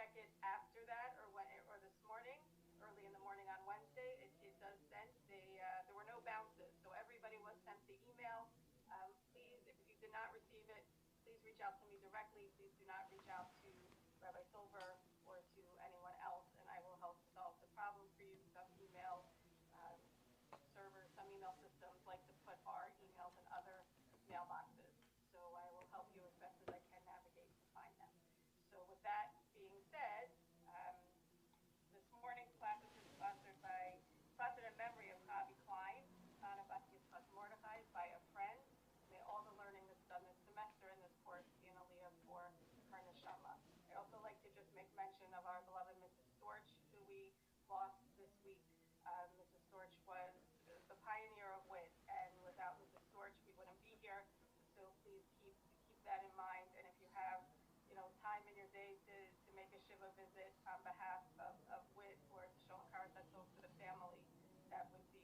check it after that or this morning, early in the morning on Wednesday. It does send. There were no bounces, so everybody was sent the email. Please, if you did not receive it, please reach out to me directly. Please do not reach out to Rabbi Silver or to anyone else, and I will help solve the problem for you. Some email um, servers, some email systems like to put our emails in other mailboxes. So I will help you as best as I can navigate to find them. So with that being said, um, this morning's class is sponsored in memory of Chavi Klein, Tana Bat Yitzchak Mordechai, by a friend. May all the learning that's done this semester in this course be an aliyah for her neshama. I also like to just make mention of our beloved Mrs. Storch, who we lost this week. Mrs. Storch was the pioneer of WIT, and without Mrs. Storch, we wouldn't be here. So please keep that in mind. And if you have, time in your day to make a shiva visit on behalf of WIT or to show encouragement to the family, that would be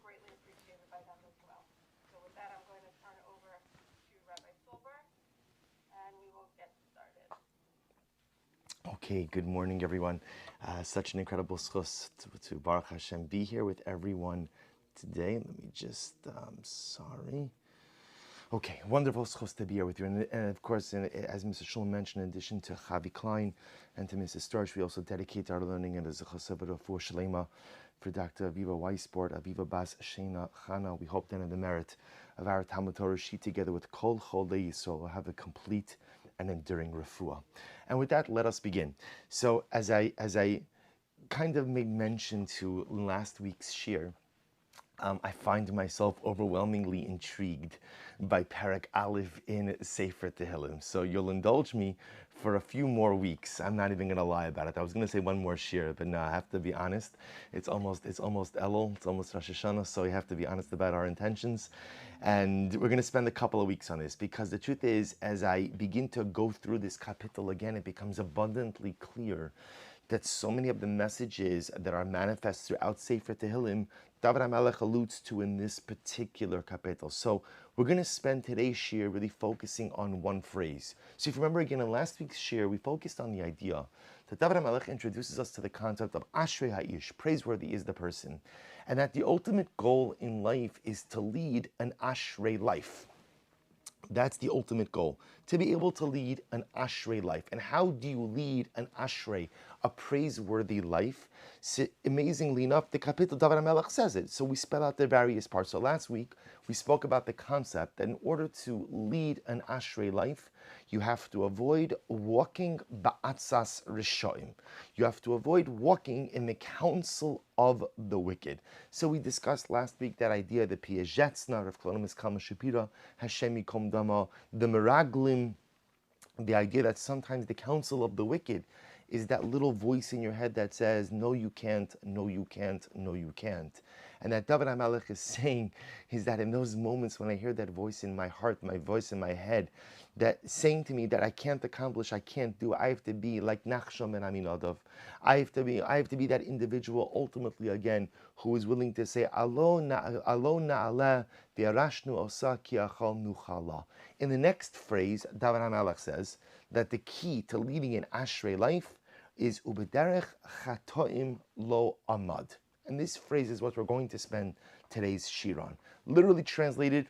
greatly appreciated by them as well. So with that, I'm going to turn it over to Rabbi Silver, and we will get started. Okay, good morning, everyone. Such an incredible schus to Baruch Hashem be here with everyone today. Let me just, sorry. Okay, wonderful schus to be here with you. And of course, as Mr. Shulman mentioned, in addition to Chavi Klein and to Mrs. Starch, we also dedicate our learning and as a chasavah for Shalema for Dr. Aviva Weisbord, Aviva Bas Shena Chana. We hope then in the merit of our Talmud Torah sheet together with Kol Cholei Yisrael will have a complete and enduring refuah. And with that, let us begin. So as I kind of made mention to last week's shir, I find myself overwhelmingly intrigued by Perek Aleph in Sefer Tehillim. So you'll indulge me for a few more weeks. I'm not even going to lie about it. I was going to say one more shir, but no, I have to be honest. It's almost Elul, it's almost Rosh Hashanah, so we have to be honest about our intentions. And we're going to spend a couple of weeks on this because the truth is, as I begin to go through this kapitel again, it becomes abundantly clear that so many of the messages that are manifest throughout Sefer Tehillim, David HaMelech alludes to in this particular kapitel. So we're going to spend today's shir really focusing on one phrase. So if you remember again, in last week's shir, we focused on the idea that David HaMelech introduces us to the concept of Ashrei Ha'ish, praiseworthy is the person, and that the ultimate goal in life is to lead an Ashrei life. That's the ultimate goal, to be able to lead an Ashrei life. And how do you lead an Ashrei, a praiseworthy life? So, amazingly enough, the Kapitel David HaMelech says it. So we spell out the various parts. So last week, we spoke about the concept that in order to lead an Ashrei life, you have to avoid walking ba'atzas rishoim. You have to avoid walking in the counsel of the wicked. So we discussed last week that idea, the Piajetzna of Klonimus Kama Shapira, Hashem Yikom Dama, the Meraglim, the idea that sometimes the counsel of the wicked is that little voice in your head that says, no, you can't, no, you can't, no, you can't. And that David HaMelech is saying is that in those moments when I hear that voice in my heart, my voice in my head, that saying to me that I can't accomplish, I can't do, I have to be like Nachshon and Aminadav. I have to be that individual ultimately again who is willing to say, Alo na'aleh v'yarashnu osa ki achal nuchala. In the next phrase, David HaMelech says that the key to leading an Ashrei life is ubederech chatoim lo amad. And this phrase is what we're going to spend today's shir on. Literally translated,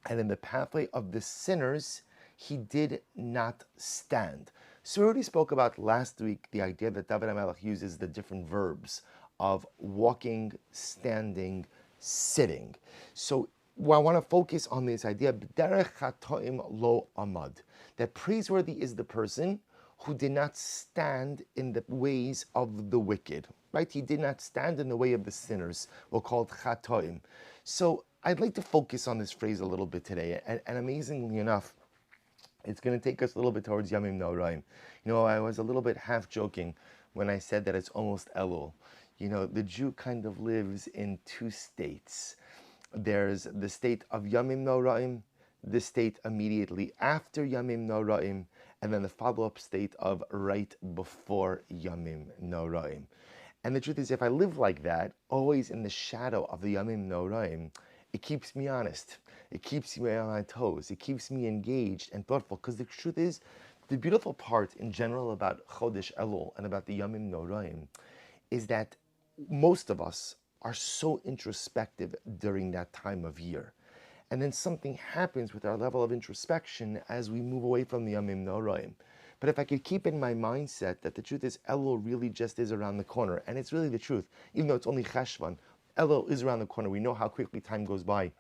and in the pathway of the sinners, he did not stand. So we already spoke about last week the idea that David HaMelech uses the different verbs of walking, standing, sitting. So I want to focus on this idea, b'derech chatoim lo amad, that praiseworthy is the person who did not stand in the ways of the wicked, right? He did not stand in the way of the sinners, or called chatoim. So I'd like to focus on this phrase a little bit today, and amazingly enough, it's going to take us a little bit towards Yamim Noraim. I was a little bit half joking when I said that it's almost Elul. The Jew kind of lives in two states. There's the state of Yamim Noraim, the state immediately after Yamim Noraim, and then the follow-up state of right before Yamim Noraim. And the truth is, if I live like that, always in the shadow of the Yamim Noraim, it keeps me honest. It keeps me on my toes. It keeps me engaged and thoughtful. Because the truth is, The beautiful part in general about Chodesh Elul and about the Yamim Noraim is that most of us are so introspective during that time of year. And then something happens with our level of introspection as we move away from the Yamim Noraim. But if I could keep in my mindset that the truth is Elul really just is around the corner, and it's really the truth, even though it's only Cheshvan, Elul is around the corner. We know how quickly time goes by,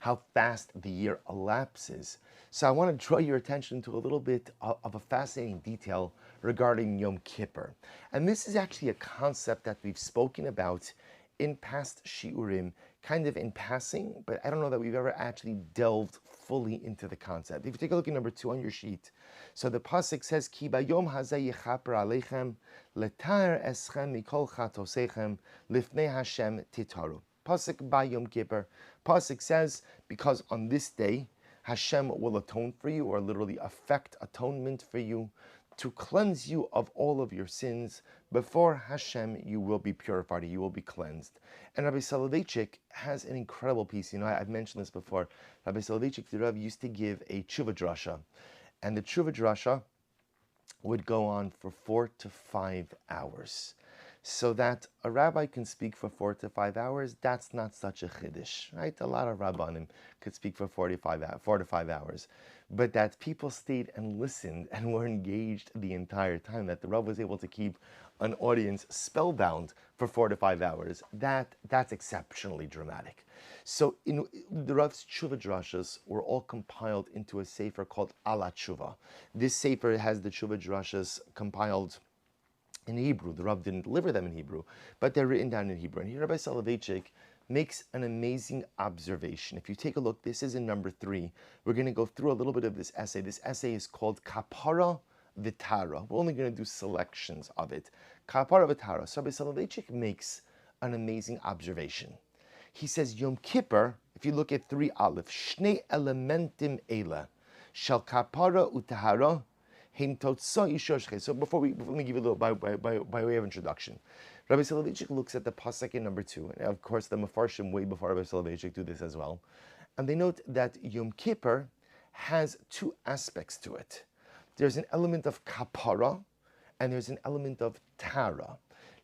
how fast the year elapses. So I want to draw your attention to a little bit of a fascinating detail regarding Yom Kippur. And this is actually a concept that we've spoken about in past shiurim, kind of in passing, but I don't know that we've ever actually delved fully into the concept. If you take a look at number 2 on your sheet, so the pasuk says, "Ki bayom hazeh yechaper aleichem, letar eschem mikol chatosechem, lifnei Hashem titaru." Pasuk by Yom Kippur. Pasuk says, because on this day, Hashem will atone for you, or literally effect atonement for you, to cleanse you of all of your sins. Before Hashem, you will be purified, you will be cleansed. And Rabbi Soloveitchik has an incredible piece. You know, I've mentioned this before. Rabbi Soloveitchik, the Rav, used to give a tshuva drasha. And the tshuva drasha would go on for 4 to 5 hours. So that a rabbi can speak for 4 to 5 hours, that's not such a chiddush, right? A lot of rabbanim could speak for 4 to 5 hours. But that people stayed and listened and were engaged the entire time, that the Rav was able to keep an audience spellbound for 4 to 5 hours, that's exceptionally dramatic. So the Rav's tshuva drashas were all compiled into a sefer called Ala Tshuva. This sefer has the tshuva drashas compiled in Hebrew. The Rav didn't deliver them in Hebrew, but they're written down in Hebrew. And here Rabbi Soloveitchik makes an amazing observation. If you take a look, this is in number 3. We're going to go through a little bit of this essay. This essay is called Kapara Vitara. We're only going to do selections of it. Kapara Vitara. So Rabbi Soloveitchik makes an amazing observation. He says, Yom Kippur, if you look at 3 aleph, Shnei elementim eila, shal kapara utahara, so before let me give you a little by way of introduction. Rabbi Soloveitchik looks at the pasuk in number 2, and of course the Mefarshim way before Rabbi Soloveitchik do this as well, and they note that Yom Kippur has 2 aspects to it. There's an element of kapara, and there's an element of tara.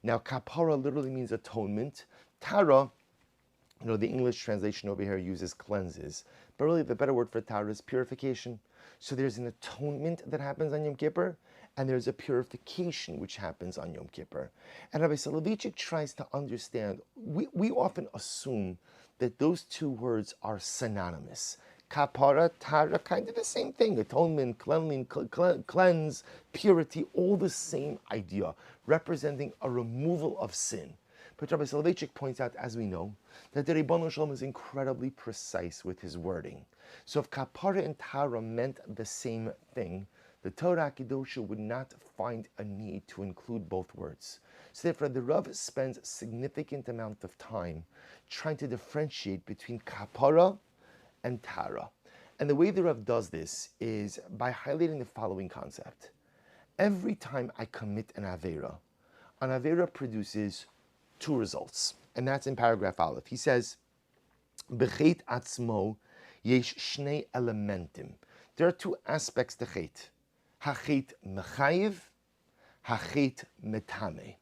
Now kapara literally means atonement. Tara, you know, the English translation over here uses cleanses, but really the better word for tara is purification. So there's an atonement that happens on Yom Kippur, and there's a purification which happens on Yom Kippur. And Rabbi Soloveitchik tries to understand, we often assume that those 2 words are synonymous. Kapara, tara, kind of the same thing. Atonement, cleanse, purity, all the same idea, representing a removal of sin. But Rabbi Soloveitchik points out, as we know, that the Ribono Shalom is incredibly precise with his wording. So if kapara and tara meant the same thing, the Torah Kedosha would not find a need to include both words. So therefore, the Rav spends a significant amount of time trying to differentiate between kapara and tara. And the way the Rav does this is by highlighting the following concept. Every time I commit an Avera produces 2 results. And that's in paragraph aleph. He says, B'chet atzmo yesh shnei elementim. There are 2 aspects to chet. Hachet mechayiv, hachet metame.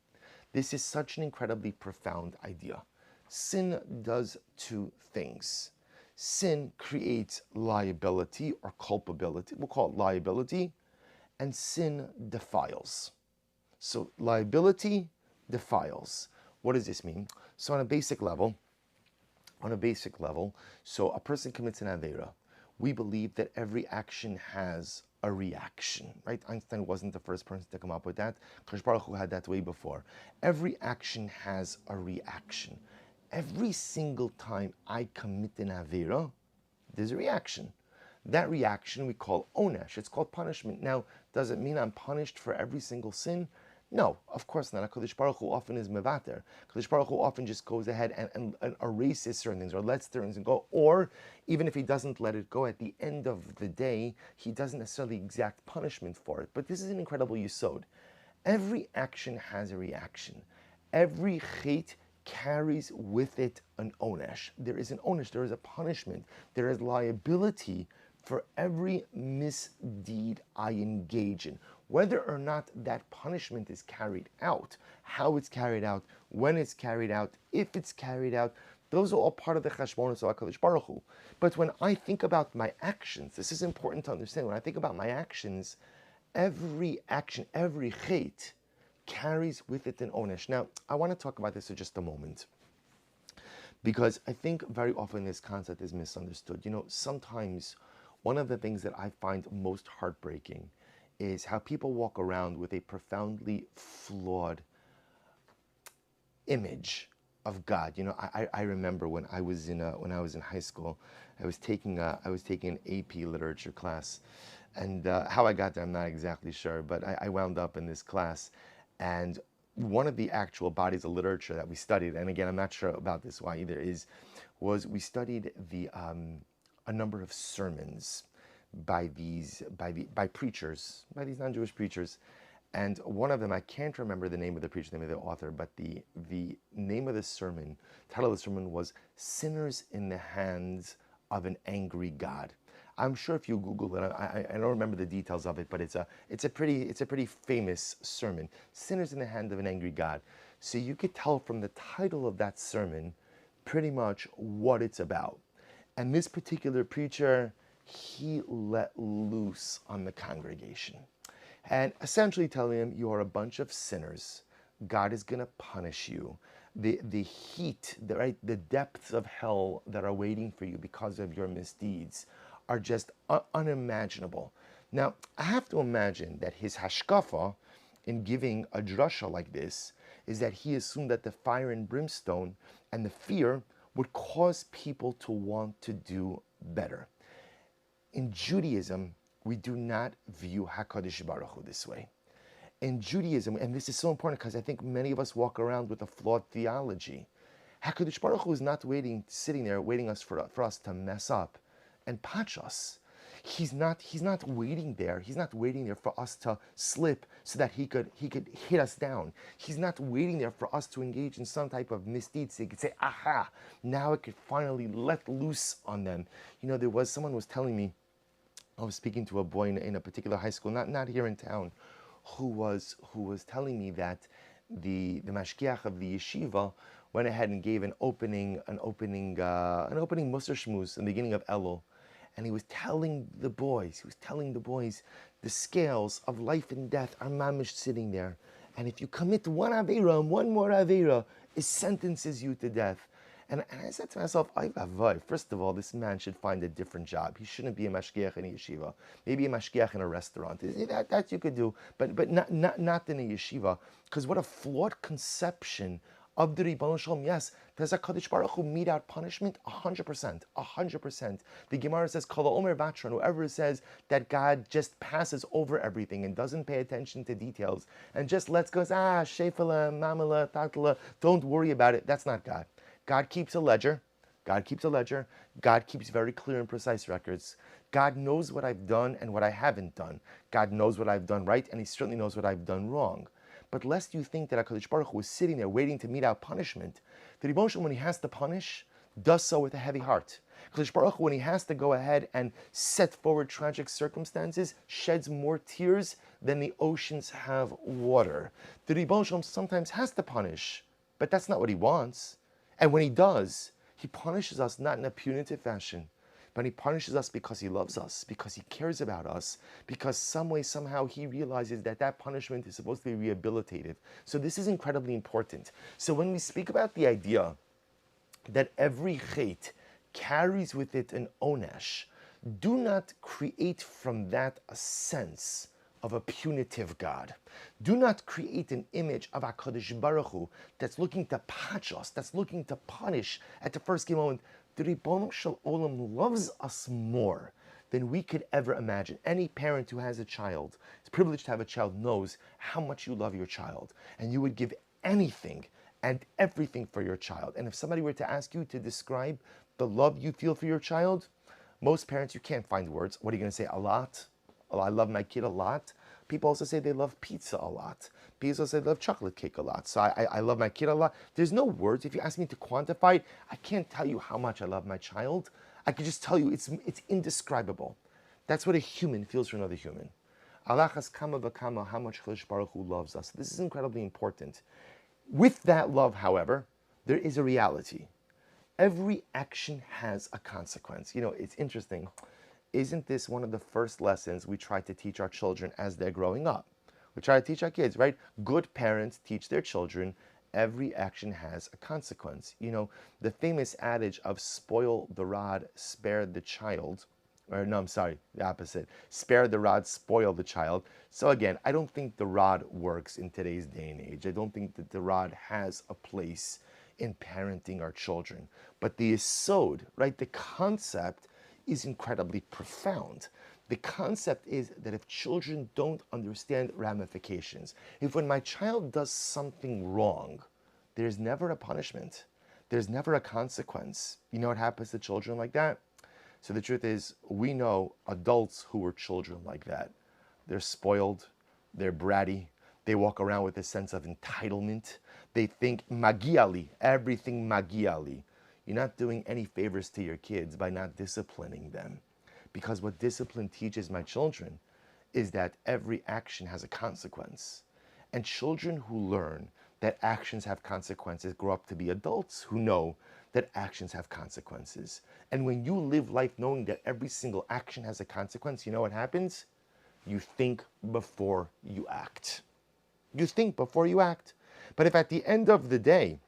This is such an incredibly profound idea. Sin does 2 things. Sin creates liability or culpability. We'll call it liability. And sin defiles. So liability defiles. What does this mean? So on a basic level, so a person commits an Avera. We believe that every action has a reaction, right? Einstein wasn't the first person to come up with that. Kadosh Baruch Hu had that way before. Every action has a reaction. Every single time I commit an Avera, there's a reaction. That reaction we call onesh. It's called punishment. Now, does it mean I'm punished for every single sin? No, of course not. Kadosh Baruch Hu often is mevater. Kadosh Baruch Hu often just goes ahead and erases certain things, or lets certain things go. Or even if he doesn't let it go, at the end of the day, he doesn't necessarily exact punishment for it. But this is an incredible yesod. Every action has a reaction. Every chet carries with it an onesh. There is an onesh. There is a punishment. There is liability for every misdeed I engage in, whether or not that punishment is carried out, how it's carried out, when it's carried out, if it's carried out, those are all part of the cheshbonos of HaKadosh Baruch Hu. But when I think about my actions, this is important to understand. When I think about my actions, every action, every chait carries with it an onesh. Now, I want to talk about this for just a moment, because I think very often this concept is misunderstood. You know, sometimes one of the things that I find most heartbreaking is how people walk around with a profoundly flawed image of God. You know, I remember when I was in high school, I was taking an AP literature class, and how I got there I'm not exactly sure, but I wound up in this class, and one of the actual bodies of literature that we studied, and again I'm not sure about this why either, was we studied a number of sermons by preachers, by these non-Jewish preachers. And one of them, I can't remember the name of the preacher, the name of the author, but the name of the sermon, title of the sermon was "Sinners in the Hands of an Angry God." I'm sure if you Google it, I don't remember the details of it, but it's a pretty famous sermon, "Sinners in the Hand of an Angry God." So you could tell from the title of that sermon pretty much what it's about. And this particular preacher, he let loose on the congregation, and essentially telling them, you are a bunch of sinners. God is going to punish you. The heat, the depths of hell that are waiting for you because of your misdeeds are just unimaginable. Now, I have to imagine that his hashkafa in giving a drasha like this is that he assumed that the fire and brimstone and the fear would cause people to want to do better. In Judaism, we do not view HaKadosh Baruch Hu this way. In Judaism, and this is so important because I think many of us walk around with a flawed theology, HaKadosh Baruch Hu is not sitting there waiting for us to mess up and patch us. He's not waiting there. He's not waiting there for us to slip so that he could hit us down. He's not waiting there for us to engage in some type of misdeed so he could say, aha, now I could finally let loose on them. You know, someone was telling me, I was speaking to a boy in a particular high school, not here in town, who was telling me that the mashgiach of the yeshiva went ahead and gave an opening Musar Shmuz in the beginning of Elul, and he was telling the boys the scales of life and death are mamish sitting there, and if you commit one aveira and one more aveira, it sentences you to death. And I said to myself, first of all, this man should find a different job. He shouldn't be a mashgiach in a yeshiva. Maybe a mashgiach in a restaurant. That you could do, but not in a yeshiva. Because what a flawed conception of the Ribbon Shalom. Yes, does HaKadosh Baruch Hu mete out punishment? 100%. 100%. The Gemara says, Kol Omer Vatron, whoever says that God just passes over everything and doesn't pay attention to details and just lets go, shefala, mamala, tatala, don't worry about it. That's not God. God keeps a ledger. God keeps very clear and precise records. God knows what I've done and what I haven't done. God knows what I've done right, and He certainly knows what I've done wrong. But lest you think that HaKadosh Baruch Hu is sitting there waiting to mete out punishment, the Ribbon Shalom, when He has to punish, does so with a heavy heart. HaKadosh Baruch Hu, when He has to go ahead and set forward tragic circumstances, sheds more tears than the oceans have water. The Ribbon Shalom sometimes has to punish, but that's not what He wants. And when He does, He punishes us not in a punitive fashion, but He punishes us because He loves us, because He cares about us, because some way, somehow He realizes that punishment is supposed to be rehabilitative. So this is incredibly important. So when we speak about the idea that every chait carries with it an onesh, do not create from that a sense of a punitive God. Do not create an image of HaKadosh Baruch Hu that's looking to patch us, that's looking to punish at the first moment. The Ribbon Shel Olam loves us more than we could ever imagine. Any parent who has a child, is privileged to have a child, knows how much you love your child, and you would give anything and everything for your child. And if somebody were to ask you to describe the love you feel for your child, most parents, you can't find words. What are you going to say? A lot? Oh, I love my kid a lot. People also say they love pizza a lot. People also say they love chocolate cake a lot. So I love my kid a lot. There's no words. If you ask me to quantify it, I can't tell you how much I love my child. I can just tell you it's indescribable. That's what a human feels for another human. Alachas kama v'kama, how much Chodesh Baruch Hu loves us. This is incredibly important. With that love, however, there is a reality. Every action has a consequence. You know, it's interesting. Isn't this one of the first lessons we try to teach our children as they're growing up? We try to teach our kids, right? Good parents teach their children every action has a consequence. You know, the famous adage of spoil the rod, spare the child, or no, I'm sorry, the opposite. Spare the rod, spoil the child. So again, I don't think the rod works in today's day and age. I don't think that the rod has a place in parenting our children. But the yesod, right, the concept is incredibly profound. The concept is that if children don't understand ramifications, if when my child does something wrong, there's never a punishment, there's never a consequence. You know what happens to children like that? So the truth is, we know adults who were children like that. They're spoiled, they're bratty, they walk around with a sense of entitlement. They think magiali, everything magiali. You're not doing any favors to your kids by not disciplining them. Because what discipline teaches my children is that every action has a consequence. And children who learn that actions have consequences grow up to be adults who know that actions have consequences. And when you live life knowing that every single action has a consequence, you know what happens? You think before you act. You think before you act. But if at the end of the day,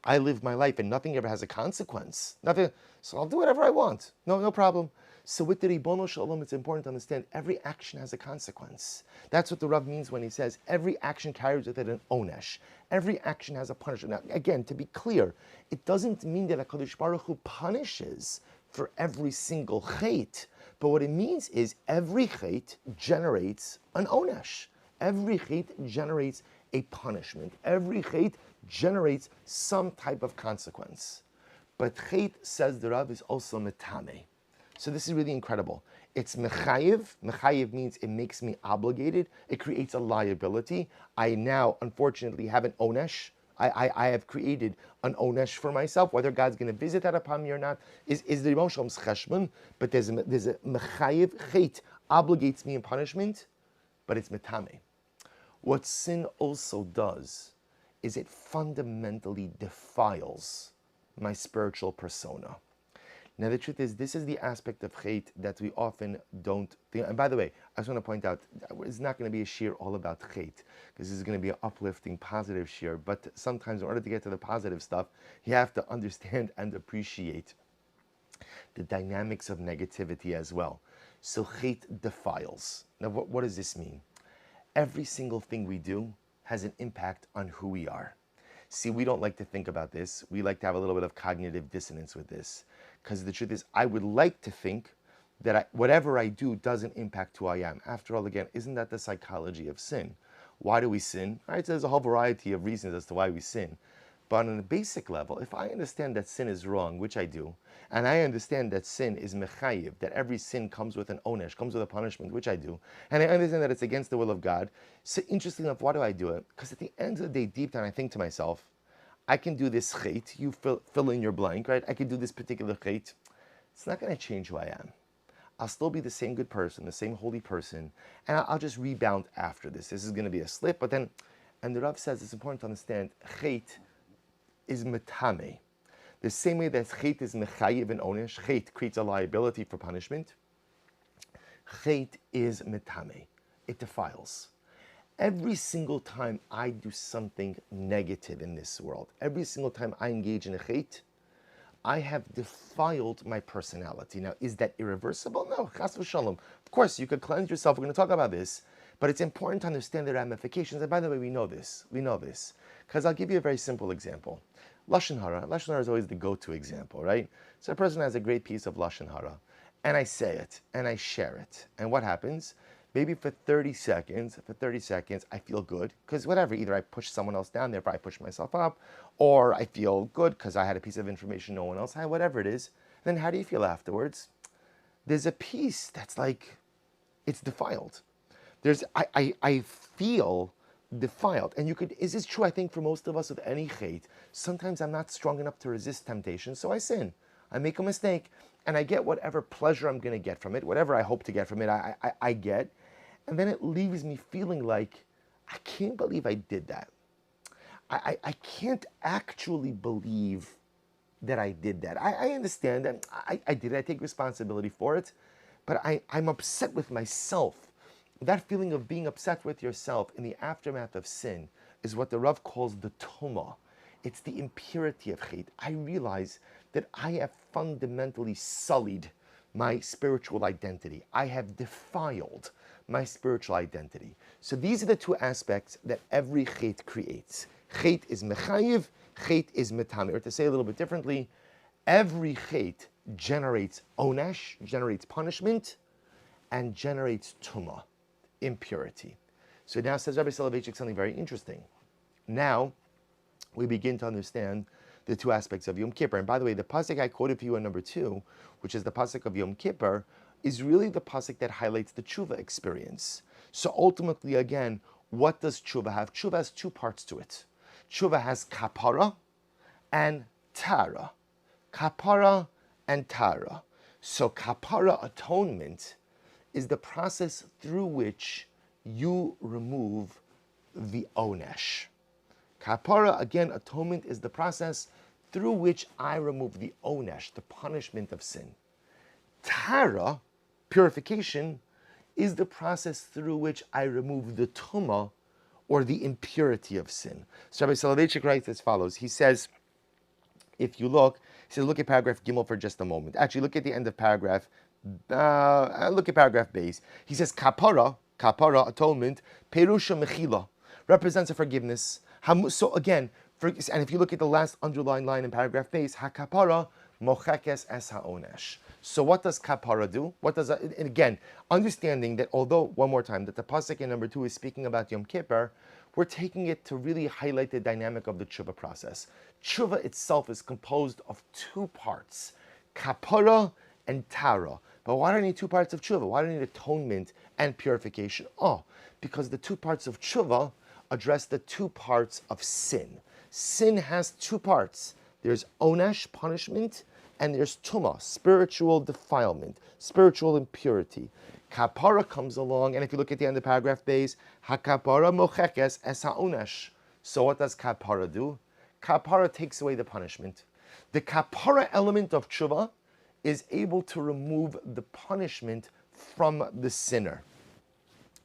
I live my life and nothing ever has a consequence, nothing, so I'll do whatever I want. No problem. So with the Ribono Shalom, it's important to understand every action has a consequence. That's what the Rav means when he says every action carries with it an onesh. Every action has a punishment. Now, again, to be clear, it doesn't mean that HaKadosh Baruch Hu punishes for every single chait. But what it means is every chait generates an onesh. Every chait generates a punishment. Every chait generates some type of consequence. But chait, says the Rav, is also metame. So this is really incredible. It's mechayiv. Mechayiv means it makes me obligated. It creates a liability. I now, unfortunately, have an onesh. I have created an onesh for myself. Whether God's going to visit that upon me or not is the Ribono Shalom's cheshbon. But there's a mechayiv. Chait obligates me in punishment, but it's metame. What sin also does is it fundamentally defiles my spiritual persona. Now the truth is, this is the aspect of chait that we often don't think. And by the way, I just want to point out, it's not going to be a shir all about chait, because this is going to be an uplifting, positive shir. But sometimes in order to get to the positive stuff, you have to understand and appreciate the dynamics of negativity as well. So chait defiles. Now what does this mean? Every single thing we do has an impact on who we are. See, we don't like to think about this. We like to have a little bit of cognitive dissonance with this. Because the truth is, I would like to think that whatever I do doesn't impact who I am. After all, again, isn't that the psychology of sin? Why do we sin? All right, so there's a whole variety of reasons as to why we sin. But on a basic level, if I understand that sin is wrong, which I do, and I understand that sin is mechayiv, that every sin comes with an onesh, comes with a punishment, which I do, and I understand that it's against the will of God, so interestingly enough, why do I do it? Because at the end of the day, deep down, I think to myself, I can do this chait, you fill in your blank, right? I can do this particular chait. It's not going to change who I am. I'll still be the same good person, the same holy person, and I'll just rebound after this. This is going to be a slip, but then, and the Rav says it's important to understand, chait is metame. The same way that chait is mechayiv and onesh, chait creates a liability for punishment. Chait is metame. It defiles. Every single time I do something negative in this world, every single time I engage in a chait, I have defiled my personality. Now, is that irreversible? No, chas v'shalom. Of course, you could cleanse yourself. We're going to talk about this. But it's important to understand the ramifications. And by the way, we know this. We know this. Because I'll give you a very simple example. Lashon hara. Lashon hara is always the go-to example, right? So a person has a great piece of lashon hara, and I say it, and I share it. And what happens? Maybe for 30 seconds, I feel good. Because whatever, either I push someone else down, therefore I push myself up, or I feel good because I had a piece of information no one else had, whatever it is. Then how do you feel afterwards? There's a piece that's like, it's defiled. I feel defiled. And is this true, I think, for most of us with any chait? Sometimes I'm not strong enough to resist temptation, so I sin. I make a mistake. and I get whatever pleasure I'm going to get from it, whatever I hope to get from it, I get. And then it leaves me feeling like, I can't believe I did that. I can't actually believe that I did that. I understand that I did it, I take responsibility for it, but I'm upset with myself. That feeling of being upset with yourself in the aftermath of sin is what the Rav calls the tumah. It's the impurity of chait. I realize that I have fundamentally sullied my spiritual identity. I have defiled my spiritual identity. So these are the two aspects that every chait creates. Chait is mechayiv, chait is metame. Or to say a little bit differently, every chait generates onesh, generates punishment, and generates tumah, impurity. So now says Rabbi Soloveitchik something very interesting. Now we begin to understand the two aspects of Yom Kippur. And by the way, the pasuk I quoted for you in number 2, which is the pasuk of Yom Kippur, is really the pasuk that highlights the tshuva experience. So ultimately, again, what does tshuva have? Tshuva has two parts to it. Tshuva has kapara and tara. Kapara and tara. So kapara, atonement, is the process through which you remove the onesh. Kapara, again, atonement is the process through which I remove the onesh, the punishment of sin. Tara, purification, is the process through which I remove the tumah, or the impurity of sin. So Rabbi Soloveitchik writes as follows. He says, if you look, he says, look at paragraph Gimel for just a moment. Actually, look at the end of paragraph, look at paragraph base. He says, kapara, atonement, perusha mechila, represents a forgiveness. So again, and if you look at the last underlined line in paragraph base, hakapara mochekes es haonesh. So what does kapara do? What does and again, understanding that although, one more time, that the pasuk in number 2 is speaking about Yom Kippur, we're taking it to really highlight the dynamic of the tshuva process. Tshuva itself is composed of two parts, kapara and tara. But why do I need two parts of tshuva? Why do I need atonement and purification? Oh, because the two parts of tshuva address the two parts of sin. Sin has two parts. There's onesh, punishment, and there's tumah, spiritual defilement, spiritual impurity. Kapara comes along, and if you look at the end of paragraph base, hakapara mochekes es haonesh. So what does kapara do? Kapara takes away the punishment. The kapara element of tshuva is able to remove the punishment from the sinner.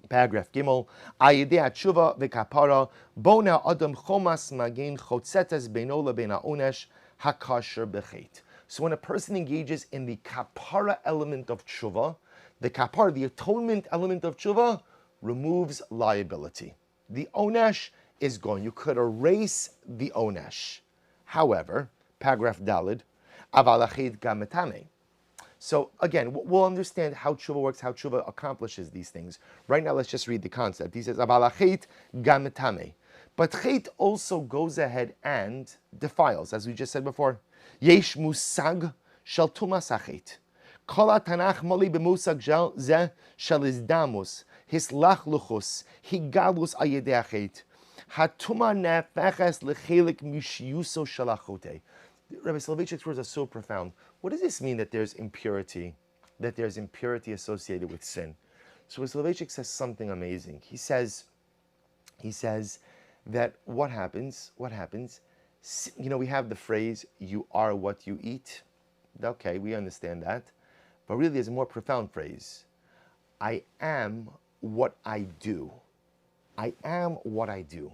Paragraph Gimel, Ayidei tshuva v'kapara, bona adam chomas magen chotzetes beino lebein haonesh hakasher b'chet. So when a person engages in the kapara element of tshuva, the kapara, the atonement element of tshuva, removes liability. The onesh is gone. You could erase the onesh. However, paragraph Dalid, aval achid gametame. So again, we'll understand how tshuva works, how tshuva accomplishes these things. Right now, let's just read the concept. He says, aval achid gametame. But chait also goes ahead and defiles, as we just said before. Yesh musag shel tumas hachet. Kol hatanach moli b'musag zeh shel izdamus, hislach luchus, higalus ayedei hachet. Hatuma nefeches lechelik mishiyuso shel achote. Rabbi Soloveitchik's words are so profound. What does this mean that there's impurity? That there's impurity associated with sin? So Soloveitchik says something amazing. He says that what happens, you know, we have the phrase, you are what you eat. Okay, we understand that. But really there's a more profound phrase. I am what I do. I am what I do.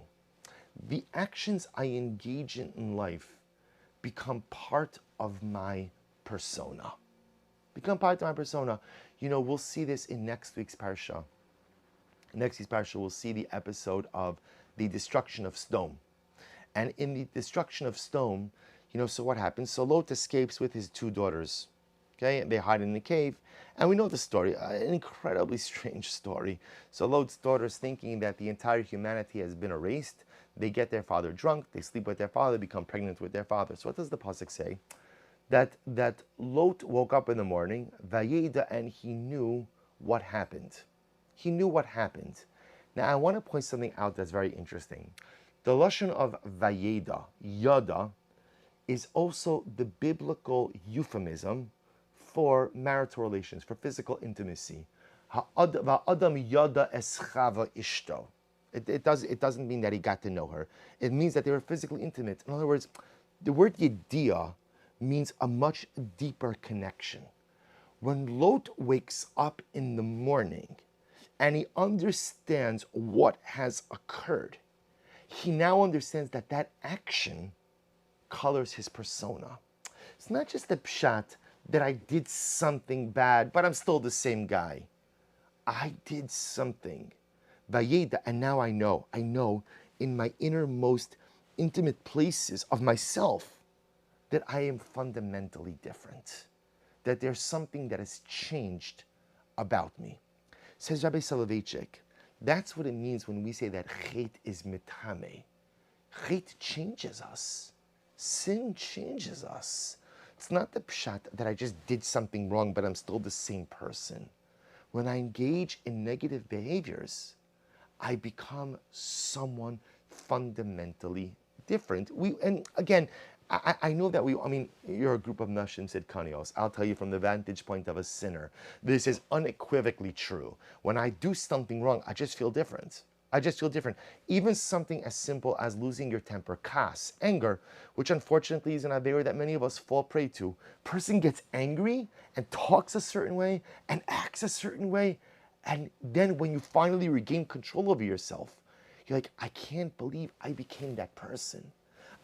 The actions I engage in life become part of my persona. You know, we'll see this in next week's parsha. Next week's parsha, we'll see the episode of the destruction of Sodom. And in the destruction of Sodom, you know, so what happens? So Lot escapes with his 2 daughters. Okay, and they hide in the cave. And we know the story, an incredibly strange story. So Lot's daughters, thinking that the entire humanity has been erased, they get their father drunk, they sleep with their father, become pregnant with their father. So what does the pasuk say? That Lot woke up in the morning, Vayeda, and he knew what happened. He knew what happened. Now I want to point something out that's very interesting. The lashon of Vayeda, Yada, is also the biblical euphemism for marital relations, for physical intimacy. Ha'adam yada eschava ishto. It doesn't mean that he got to know her. It means that they were physically intimate. In other words, the word yediah means a much deeper connection. When Lot wakes up in the morning and he understands what has occurred, he now understands that that action colors his persona. It's not just the pshat that I did something bad, but I'm still the same guy. I did something. Vayeda, and now I know in my innermost intimate places of myself that I am fundamentally different, that there's something that has changed about me. Says Rabbi Soloveitchik, that's what it means when we say that chet is mitame. Chet changes us. Sin changes us. It's not the pshat that I just did something wrong, but I'm still the same person. When I engage in negative behaviors, I become someone fundamentally different. And again, I know that you're a group of Nashim said Kanios. I'll tell you from the vantage point of a sinner, this is unequivocally true. When I do something wrong, I just feel different. Even something as simple as losing your temper, kas, anger, which unfortunately is an avera that many of us fall prey to. Person gets angry and talks a certain way and acts a certain way, and then when you finally regain control over yourself, you're like, I can't believe I became that person.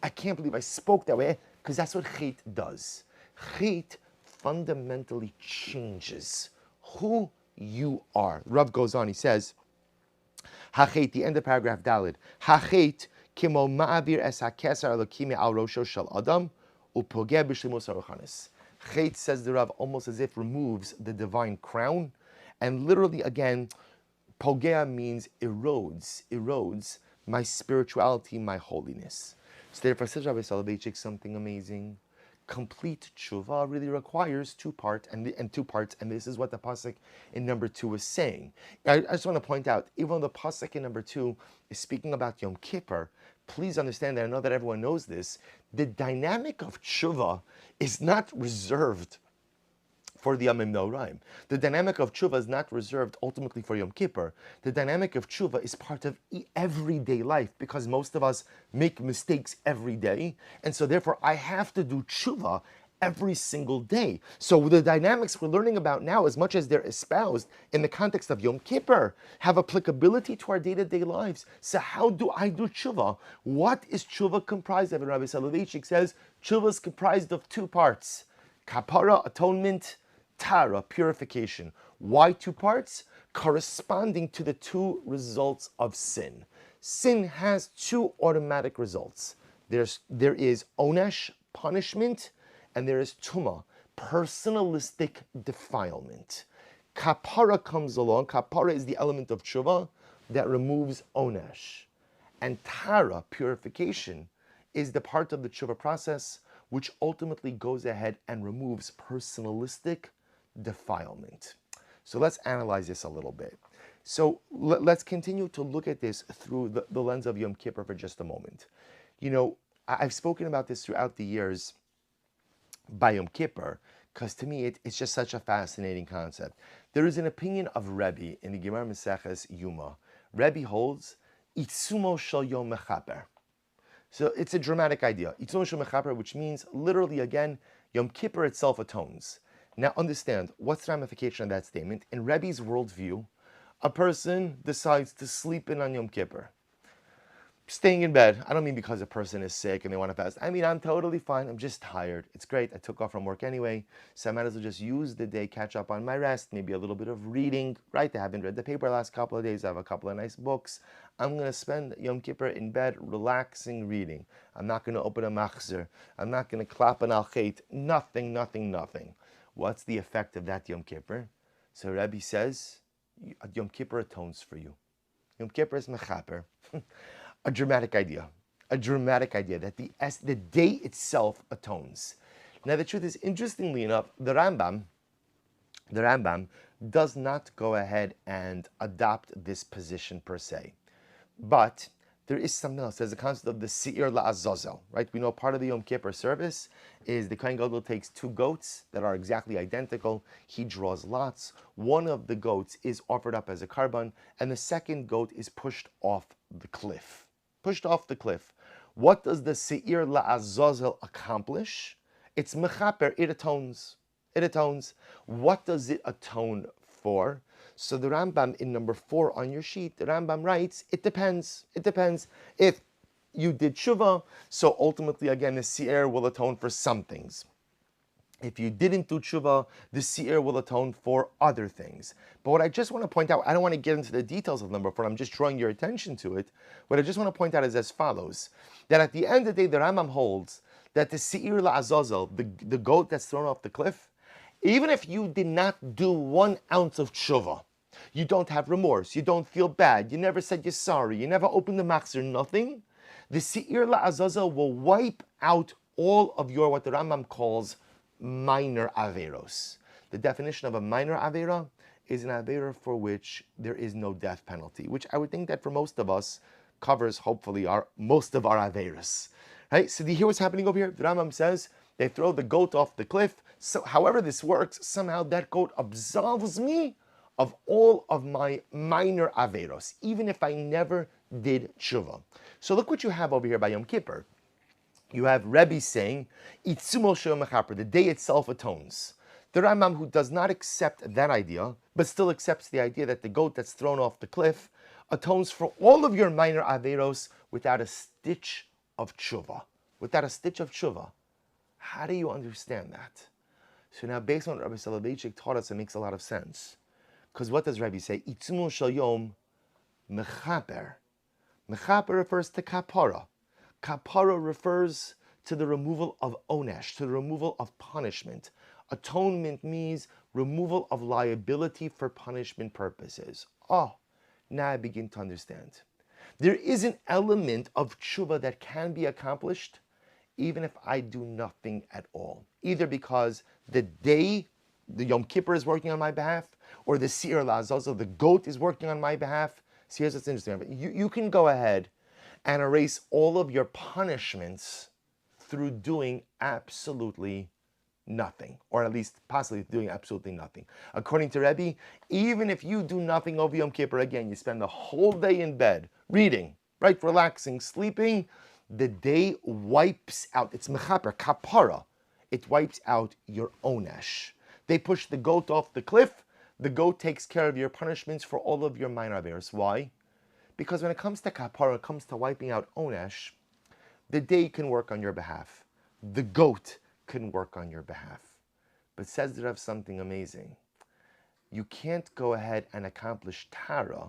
I can't believe I spoke that way, because that's what chet does. Chet fundamentally changes who you are. Rav goes on, he says, Hachet, the end of paragraph Dalid. Hachet kimo ma'avir es hakesar elokimi al rosho shel adam upogeh b'shlemus haruchanis. Chet, says the Rav, almost as if removes the divine crown, and literally again, pogea means erodes my spirituality, my holiness. So therefore, says Rabbi Soloveitchik something amazing. Complete tshuva really requires two parts, and this is what the pasuk in number 2 is saying. I just want to point out, even though the pasuk in number 2 is speaking about Yom Kippur, please understand that I know that everyone knows this. The dynamic of tshuva is not reserved for the Yamim Noraim. The dynamic of tshuva is not reserved ultimately for Yom Kippur. The dynamic of tshuva is part of everyday life, because most of us make mistakes every day, and so therefore I have to do tshuva every single day. So the dynamics we're learning about now, as much as they're espoused in the context of Yom Kippur, have applicability to our day-to-day lives. So how do I do tshuva? What is tshuva comprised of? And Rabbi Soloveitchik says tshuva is comprised of 2 parts: kapara, atonement; Tara, purification. Why 2 parts? Corresponding to the 2 results of sin. Sin has 2 automatic results. There is onesh, punishment, and there is tuma, personalistic defilement. Kapara comes along. Kapara is the element of tshuva that removes onesh. And Tara, purification, is the part of the tshuva process which ultimately goes ahead and removes personalistic defilement. So let's analyze this a little bit. So let's continue to look at this through the lens of Yom Kippur for just a moment. You know, I've spoken about this throughout the years by Yom Kippur, because to me it's just such a fascinating concept. There is an opinion of Rebbe in the Gemara Maseches Yuma. Rebbe holds Itzumo shel Yom Mechaper. So it's a dramatic idea. Itzumo shel Mechaper, which means literally again, Yom Kippur itself atones. Now understand, what's the ramification of that statement? In Rebbe's worldview, a person decides to sleep in on Yom Kippur. Staying in bed. I don't mean because a person is sick and they want to fast. I mean, I'm totally fine. I'm just tired. It's great. I took off from work anyway, so I might as well just use the day, catch up on my rest, maybe a little bit of reading. Right? I haven't read the paper the last couple of days. I have a couple of nice books. I'm going to spend Yom Kippur in bed, relaxing, reading. I'm not going to open a machzor. I'm not going to clap an al-chet. Nothing. What's the effect of that Yom Kippur? So Rebbe says, Yom Kippur atones for you. Yom Kippur is mechaper. A dramatic idea that the day itself atones. Now the truth is, interestingly enough, the Rambam does not go ahead and adopt this position per se. But there is something else. There's the concept of the Seir La'azazel, right? We know part of the Yom Kippur service is the Kohen Gadol takes two goats that are exactly identical. He draws lots. One of the goats is offered up as a karban, and the second goat is pushed off the cliff. Pushed off the cliff. What does the Seir La'azazel accomplish? It's mechaper, it atones. It atones. What does it atone for? So the Rambam in number 4 on your sheet, the Rambam writes, it depends. It depends. If you did tshuva, so ultimately again the Seir will atone for some things. If you didn't do tshuva, the Seir will atone for other things. But what I just want to point out, I don't want to get into the details of number 4, I'm just drawing your attention to it. What I just want to point out is as follows, that at the end of the day, the Rambam holds that the Seir La'azazel, the goat that's thrown off the cliff, even if you did not do 1 ounce of tshuva, you don't have remorse, you don't feel bad, you never said you're sorry, you never opened the machzor, nothing, the Seir La'azazel will wipe out all of your, what the Rambam calls, minor averos. The definition of a minor avera is an avera for which there is no death penalty, which I would think that for most of us covers, hopefully, most of our averas. Right? So do you hear what's happening over here? The Rambam says, they throw the goat off the cliff. So however this works, somehow that goat absolves me of all of my minor averos, even if I never did tshuva. So look what you have over here by Yom Kippur. You have Rebbe saying, Itzumol She'om Mechaper, the day itself atones. The Rambam, who does not accept that idea, but still accepts the idea that the goat that's thrown off the cliff atones for all of your minor averos without a stitch of tshuva. Without a stitch of tshuva. How do you understand that? So now, based on what Rabbi Soloveitchik taught us, it makes a lot of sense. Because what does Rabbi say? Itzumul shel yom mechaper. Mechaper refers to kapara. Kapara refers to the removal of onesh, to the removal of punishment. Atonement means removal of liability for punishment purposes. Oh, now I begin to understand. There is an element of tshuva that can be accomplished even if I do nothing at all. Either because the day, the Yom Kippur is working on my behalf, or the Seir La'azazel, the goat is working on my behalf. See, here's what's interesting. You can go ahead and erase all of your punishments through doing absolutely nothing, or at least possibly doing absolutely nothing. According to Rebbe, even if you do nothing over Yom Kippur, again, you spend the whole day in bed, reading, right, relaxing, sleeping, the day wipes out, it's mechaper, kapara, it wipes out your onesh. They push the goat off the cliff, the goat takes care of your punishments for all of your minor averos. Why? Because when it comes to kapara, it comes to wiping out onesh, the day can work on your behalf. The goat can work on your behalf. But says the Rav something amazing. You can't go ahead and accomplish Tara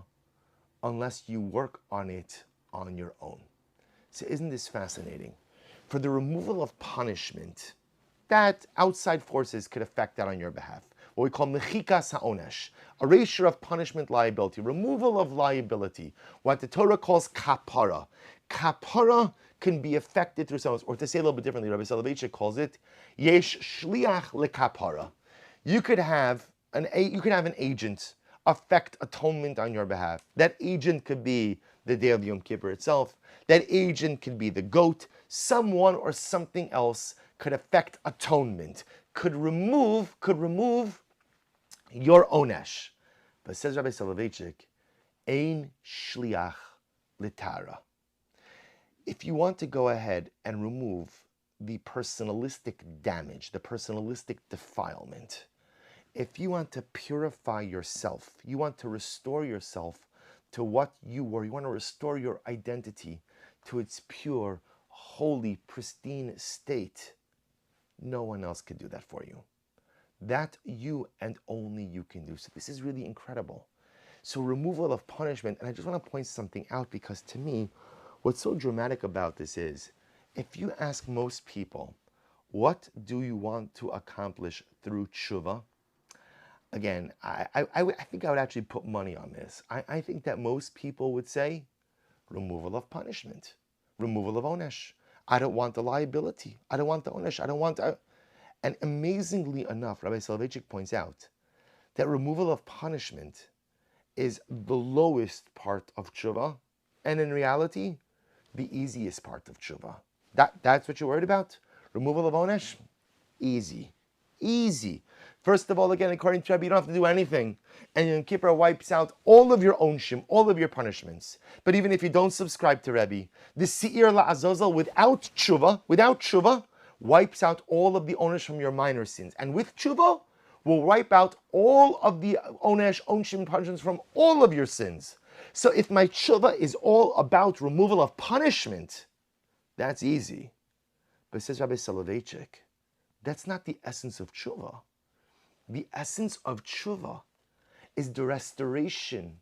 unless you work on it on your own. So isn't this fascinating? For the removal of punishment, that outside forces could affect that on your behalf. What we call mechikas ha'onesh, erasure of punishment liability, removal of liability, what the Torah calls kapara. Kapara can be affected through someone, or to say a little bit differently, Rabbi Soloveitchik calls it yesh shliach lekapara. You could have an agent affect atonement on your behalf. That agent could be the day of Yom Kippur itself. That agent could be the goat. Someone or something else could affect atonement, could remove your onesh. But says Rabbi Soloveitchik, ein shliach litara. If you want to go ahead and remove the personalistic damage, the personalistic defilement, if you want to purify yourself, you want to restore yourself to what you were, you want to restore your identity to its pure, holy, pristine state, no one else can do that for you. That you and only you can do. So this is really incredible. So removal of punishment, and I just want to point something out because to me, what's so dramatic about this is, if you ask most people, what do you want to accomplish through tshuva? Again, I think I would actually put money on this. I think that most people would say, removal of punishment, removal of onesh. I don't want the liability. I don't want the onesh. I don't want... And amazingly enough, Rabbi Soloveitchik points out that removal of punishment is the lowest part of tshuva. And in reality, the easiest part of tshuva. That's what you're worried about? Removal of onesh? Easy. Easy. First of all, again, according to Rebbe, you don't have to do anything. And Yom Kippur wipes out all of your onshim, all of your punishments. But even if you don't subscribe to Rebbe, the Seir LaAzazel without tshuva, wipes out all of the onesh from your minor sins. And with tshuva, will wipe out all of the onshim punishments from all of your sins. So if my tshuva is all about removal of punishment, that's easy. But says Rabbi Soloveitchik, that's not the essence of tshuva. The essence of tshuva is the restoration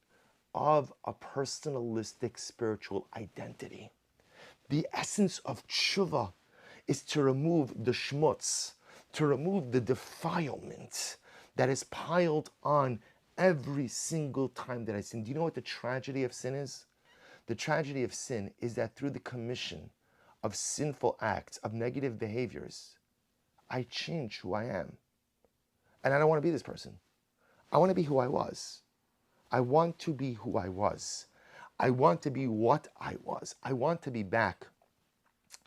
of a personalistic spiritual identity. The essence of tshuva is to remove the shmutz, to remove the defilement that is piled on every single time that I sin. Do you know what the tragedy of sin is? The tragedy of sin is that through the commission of sinful acts, of negative behaviors, I change who I am. And I don't want to be this person. I want to be who I was. I want to be who I was. I want to be what I was. I want to be back.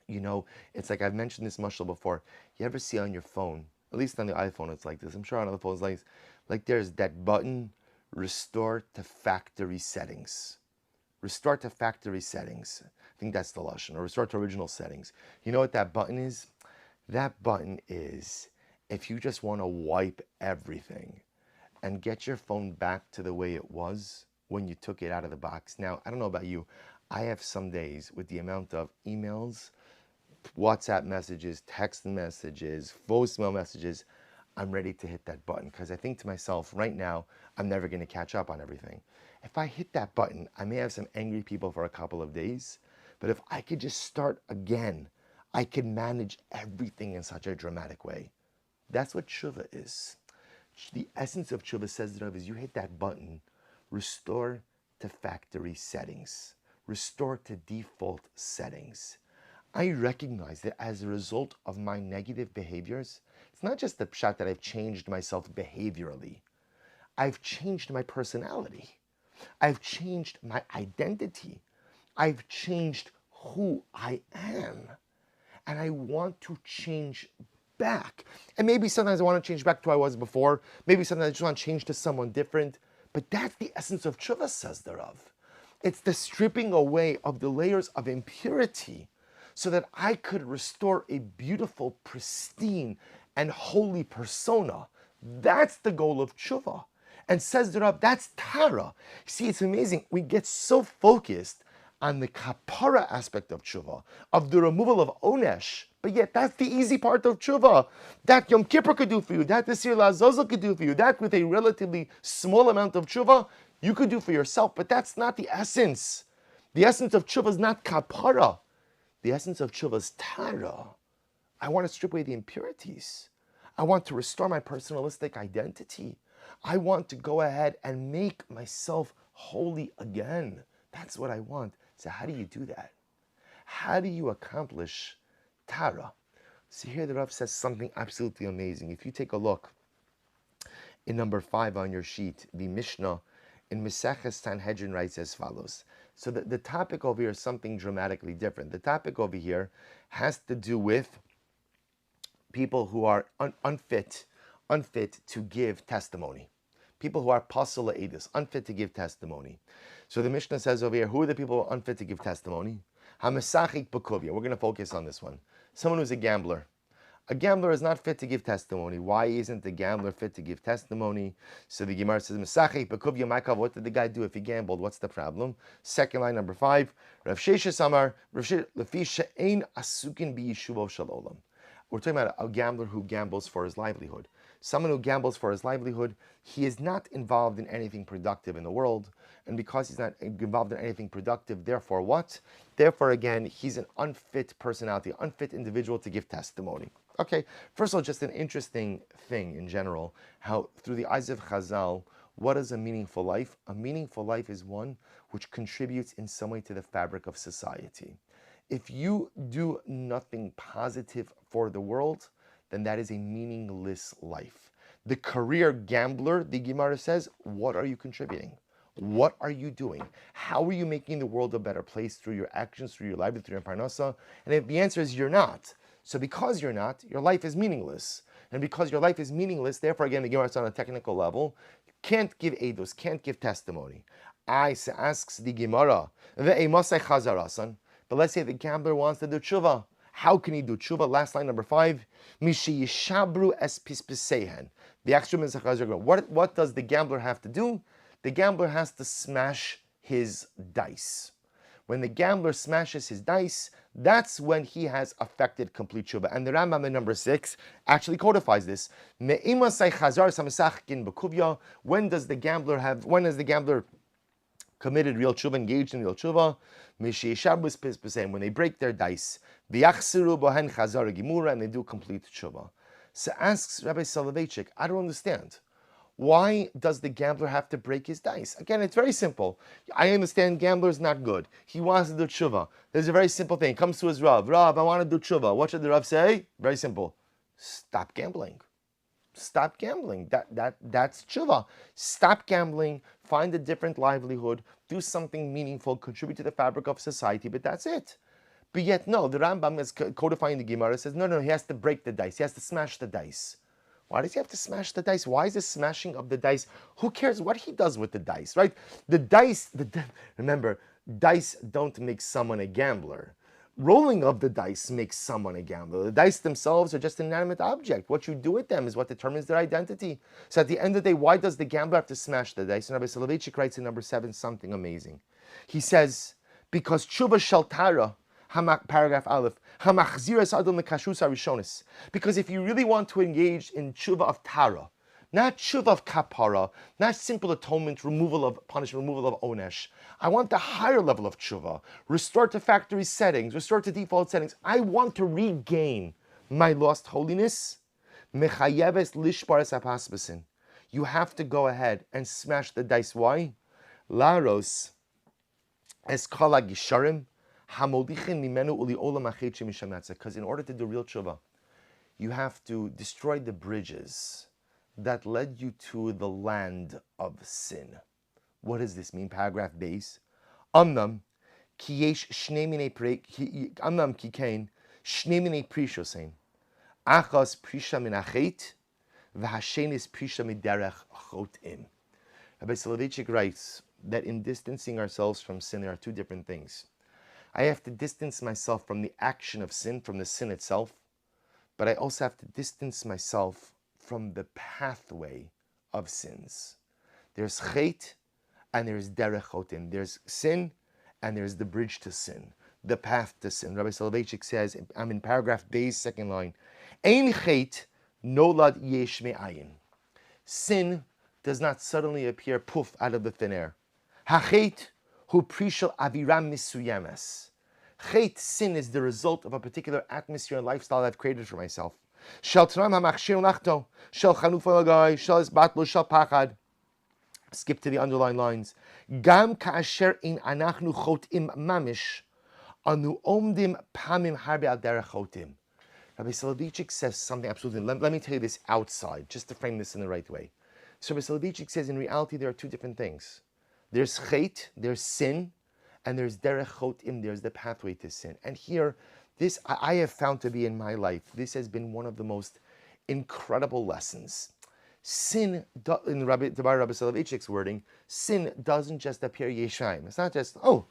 You know, it's like I've mentioned this mashal before. You ever see on your phone, at least on the iPhone it's like this, I'm sure on other phones like there's that button, restore to factory settings. Restore to factory settings. I think that's the lashon, or restore to original settings. You know what that button is? That button is if you just want to wipe everything and get your phone back to the way it was when you took it out of the box. Now, I don't know about you. I have some days with the amount of emails, WhatsApp messages, text messages, voicemail messages, I'm ready to hit that button because I think to myself, right now, I'm never going to catch up on everything. If I hit that button, I may have some angry people for a couple of days, but if I could just start again, I could manage everything in such a dramatic way. That's what tshuva is. The essence of tshuva, says the Rav, is you hit that button, restore to factory settings, restore to default settings. I recognize that as a result of my negative behaviors, it's not just the pshat that I've changed myself behaviorally. I've changed my personality. I've changed my identity. I've changed who I am. And I want to change back. And maybe sometimes I want to change back to who I was before. Maybe sometimes I just want to change to someone different. But that's the essence of tshuva, says the Rav. It's the stripping away of the layers of impurity so that I could restore a beautiful, pristine, and holy persona. That's the goal of tshuva. And says the Rav, that's tara. See, it's amazing. We get so focused on the kapara aspect of tshuva, of the removal of onesh, but yet that's the easy part of tshuva. That Yom Kippur could do for you, that the Seir LaAzazel could do for you, that with a relatively small amount of tshuva, you could do for yourself, but that's not the essence. The essence of tshuva is not kapara. The essence of tshuva is tara. I want to strip away the impurities. I want to restore my personalistic identity. I want to go ahead and make myself holy again. That's what I want. So how do you do that? How do you accomplish tara? So here the Rav says something absolutely amazing. If you take a look in number 5 on your sheet, the Mishnah in Maseches Sanhedrin writes as follows. So the topic over here is something dramatically different. The topic over here has to do with people who are unfit to give testimony. People who are pasal edus, unfit to give testimony. So the Mishnah says over here, who are the people who are unfit to give testimony? Hamesachik b'kuvya. We're going to focus on this one. Someone who's a gambler. A gambler is not fit to give testimony. Why isn't the gambler fit to give testimony? So the Gemara says, Mesachik b'kuvya ma'akav. What did the guy do if he gambled? What's the problem? Second line, number 5. Rav Sheshes Samar, Rav Sheshes lefi she'ein asukin b'yishuvo shel olam. We're talking about a gambler who gambles for his livelihood. Someone who gambles for his livelihood, he is not involved in anything productive in the world. And because he's not involved in anything productive, therefore what? Therefore, again, he's an unfit personality, unfit individual to give testimony. Okay, first of all, just an interesting thing in general, how through the eyes of Chazal, what is a meaningful life? A meaningful life is one which contributes in some way to the fabric of society. If you do nothing positive for the world, then that is a meaningless life. The career gambler, the Gemara says, what are you contributing? What are you doing? How are you making the world a better place through your actions, through your livelihood, through your parnasa? And if the answer is you're not, so because you're not, your life is meaningless. And because your life is meaningless, therefore, again, the Gemara is on a technical level, can't give edus, can't give testimony. Asks the Gemara, but let's say the gambler wants to do tshuva. How can he do tshuva? Last line, number 5. Mishi es pispesehen. The extra what does the gambler have to do? The gambler has to smash his dice. When the gambler smashes his dice, that's when he has affected complete tshuva. And the Rambam in number 6 actually codifies this. When does the gambler committed real tshuva, engaged in real tshuva? When they break their dice, and they do complete tshuva. So asks Rabbi Soloveitchik, I don't understand. Why does the gambler have to break his dice? Again, it's very simple. I understand gambler is not good. He wants to do tshuva. There's a very simple thing. He comes to his Rav. Rav, I want to do tshuva. What should the Rav say? Very simple. Stop gambling. Stop gambling. That's tshuva. Stop gambling. Find a different livelihood. Do something meaningful. Contribute to the fabric of society. But that's it. But yet, no, the Rambam is codifying the Gemara. Says, no, he has to break the dice. He has to smash the dice. Why does he have to smash the dice? Why is this smashing of the dice? Who cares what he does with the dice, right? The dice, remember, dice don't make someone a gambler. Rolling of the dice makes someone a gambler. The dice themselves are just an inanimate object. What you do with them is what determines their identity. So at the end of the day, why does the gambler have to smash the dice? And Rabbi Soloveitchik writes in number 7 something amazing. He says, because tshuva shel tara, paragraph Aleph, because if you really want to engage in tshuva of tara, not tshuva of kapara, not simple atonement, removal of punishment, removal of onesh, I want the higher level of tshuva, restore to factory settings, restore to default settings. I want to regain my lost holiness. Mechayeves lishpares apasbasin. You have to go ahead and smash the dice. Why? Laros eskala gisharim. Because in order to do real tshuva, you have to destroy the bridges that led you to the land of sin. What does this mean? Paragraph base. Amnam kiyesh amnam kikain shneimine prishosein. Achas prisha min achet v'hashenis prisha miderech chotim. Rabbi Soloveitchik writes that in distancing ourselves from sin, there are two different things. I have to distance myself from the action of sin, from the sin itself, but I also have to distance myself from the pathway of sins. There's chet and there's derech chotim. There's sin and there's the bridge to sin, the path to sin. Rabbi Soloveitchik says, I'm in paragraph B's second line, Ein chet nolad yesh me'ayin. Sin does not suddenly appear poof out of the thin air. Hachet hu prishal aviram misuyamas. Chet, sin, is the result of a particular atmosphere and lifestyle I've created for myself. Shel tram hamachshir nachto, shel chanufa lagai, shel isbatlo, shel pachad. Skip to the underlined lines. Gam ka'asher in anachnu chotim mamish, anu omdim pamim harbe al derech chotim. Rabbi Soloveitchik says something absolutely. Let me tell you this outside, just to frame this in the right way. So Rabbi Soloveitchik says, in reality, there are two different things. There's chet, there's sin, and there's derech chotim, there's the pathway to sin. And here, this I have found to be in my life, this has been one of the most incredible lessons. Sin, in Rabbi Soloveitchik's wording, sin doesn't just appear yeshayim. It's not just, oh,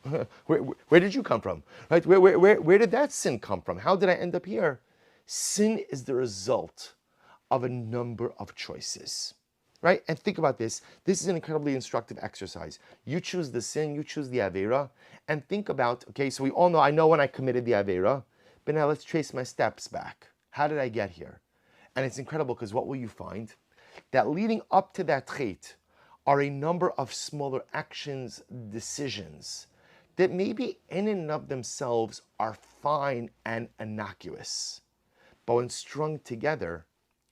where did you come from? Right? Where did that sin come from? How did I end up here? Sin is the result of a number of choices. Right? And think about this. This is an incredibly instructive exercise. You choose the sin, you choose the Aveira, and think about, okay, so we all know, I know when I committed the Aveira, but now let's trace my steps back. How did I get here? And it's incredible because what will you find? That leading up to that chet are a number of smaller actions, decisions, that maybe in and of themselves are fine and innocuous, but when strung together,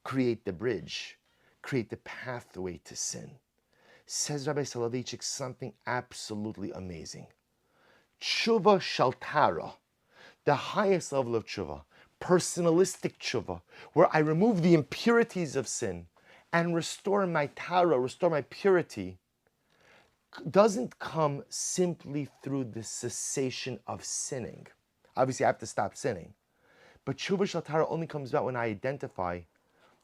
create the bridge, create the pathway to sin. Says Rabbi Soloveitchik something absolutely amazing. Tshuva shel tara, the highest level of tshuva, personalistic tshuva, where I remove the impurities of sin and restore my tara, restore my purity, doesn't come simply through the cessation of sinning. Obviously, I have to stop sinning. But tshuva shel Tahara only comes about when I identify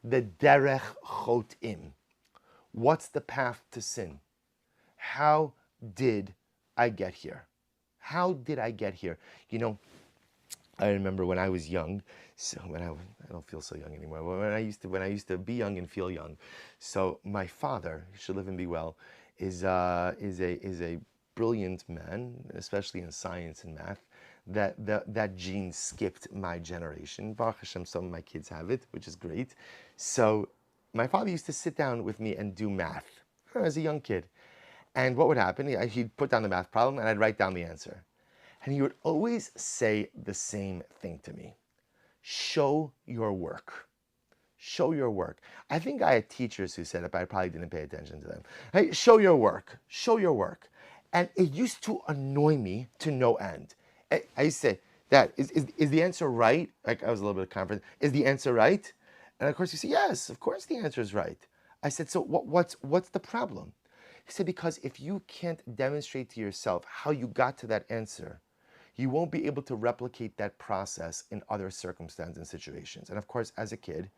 the derech chotim. What's the path to sin? How did I get here? How did I get here? You know, I remember when I was young. So when I don't feel so young anymore. But when I used to be young and feel young. So my father, he should live and be well, is a brilliant man, especially in science and math. That gene skipped my generation. Baruch Hashem, some of my kids have it, which is great. So my father used to sit down with me and do math as a young kid. And what would happen? He'd put down the math problem and I'd write down the answer. And he would always say the same thing to me. Show your work. Show your work. I think I had teachers who said it, but I probably didn't pay attention to them. Hey, show your work. Show your work. And it used to annoy me to no end. I used to say, Dad, is the answer right? Like I was a little bit confident. Is the answer right? And of course you say, yes, of course the answer is right. I said, so what's the problem? He said, because if you can't demonstrate to yourself how you got to that answer, you won't be able to replicate that process in other circumstances and situations. And of course, as a kid,